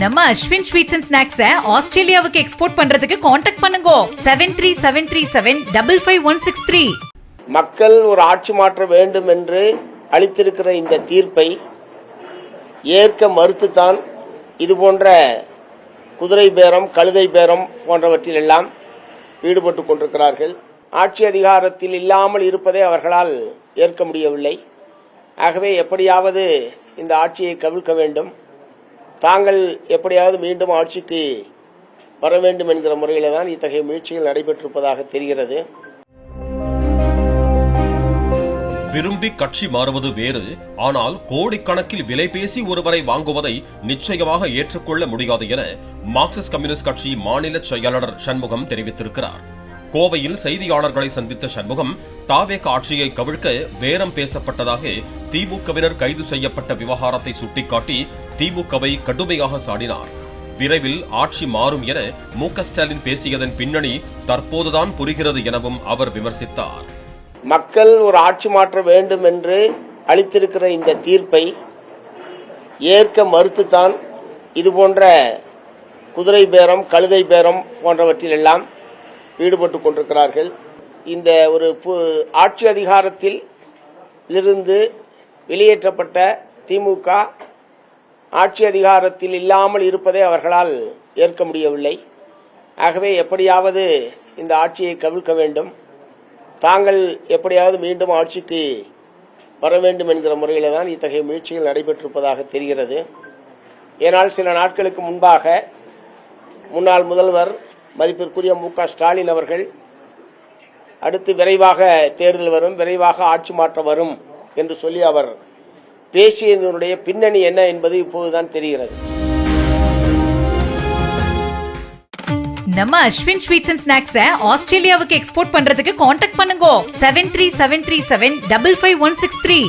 நம்ம Ashwin sweets and snacks ஆஸ்திரேலியாவுக்கு export பண்றதுக்கு கான்டாக்ட் பண்ணுங்க 7373755163. மக்கள் ஒரு ஆட்சி மாற்ற வேண்டும் என்று அளித்திருக்கிற இந்த தீர்ப்பை ஏற்க மறுத்துத்தான் இதுபோன்ற குதிரை பேரம், கழுதை பேரம் போன்றவற்றில் எல்லாம் ஈடுபட்டு கொண்டிருக்கிறார்கள். ஆட்சி அதிகாரத்தில் இல்லாமல் இருப்பதை அவர்களால் ஏற்க முடியவில்லை. ஆகவே எப்படியாவது இந்த ஆட்சியை கவிழ்க்க வேண்டும், தாங்கள் எப்படியாவது மீண்டும் ஆட்சிக்கு வர வேண்டும் என்கிற முறையில் தான் இத்தகைய முயற்சிகள் நடைபெற்றிருப்பதாக தெரிகிறது. விரும்பி கட்சி மாறுவது வேறு, ஆனால் கோடிக்கணக்கில் விலை பேசி ஒருவரை வாங்குவதை நிச்சயமாக ஏற்றுக்கொள்ள முடியாது என மார்க்சிஸ்ட் கம்யூனிஸ்ட் கட்சி மாநில செயலாளர் சண்முகம் தெரிவித்திருக்கிறார். கோவையில் செய்தியாளர்களை சந்தித்த சண்முகம், தாவேக ஆட்சியை கவிழ்க்க பேரம் பேசப்பட்டதாக திமுகவினர் கைது செய்யப்பட்ட விவகாரத்தை சுட்டிக்காட்டி திமுகவை கடுமையாக சாடினார். விரைவில் ஆட்சி மாறும் என மு.க. ஸ்டாலின் பேசியதன் பின்னணி தற்போதுதான் புரிகிறது எனவும் அவர் விமர்சித்தார். மக்கள் ஒரு ஆட்சி மாற்ற வேண்டும் என்று அளித்திருக்கிற இந்த தீர்ப்பை ஏற்க மறுத்துத்தான் இதுபோன்ற குதிரை பேரம், கழுதை பேரம் போன்றவற்றில் எல்லாம் ஈடுபட்டு கொண்டிருக்கிறார்கள். இந்த ஒரு ஆட்சி அதிகாரத்தில் இருந்து வெளியேற்றப்பட்ட திமுக ஆட்சி அதிகாரத்தில் இல்லாமல் இருப்பதை அவர்களால் ஏற்க முடியவில்லை. ஆகவே எப்படியாவது இந்த ஆட்சியை கவிழ்க்க வேண்டும், தாங்கள் எப்படியாவது மீண்டும் ஆட்சிக்கு வர வேண்டும் என்கிற முறையில் தான் இத்தகைய முயற்சிகள் நடைபெற்றிருப்பதாக தெரிகிறது. ஏனால் சில நாட்களுக்கு முன்பாக முன்னாள் முதல்வர் மதிப்பிற்குரிய மு.க. ஸ்டாலின் அவர்கள் அடுத்து விரைவாக தேர்தல் வரும், விரைவாக ஆட்சி மாற்றம் வரும் என்று சொல்லி அவர் பேசியதனுடைய பின்னணி என்ன என்பது இப்போதுதான் தெரிகிறது. நம்ம அஸ்வின் ஸ்வீட்ஸ் அண்ட் ஸ்நாக்ஸ் ஆஸ்திரேலியாவுக்கு எக்ஸ்போர்ட் பண்றதுக்கு கான்டாக்ட் பண்ணுங்க 7373755163.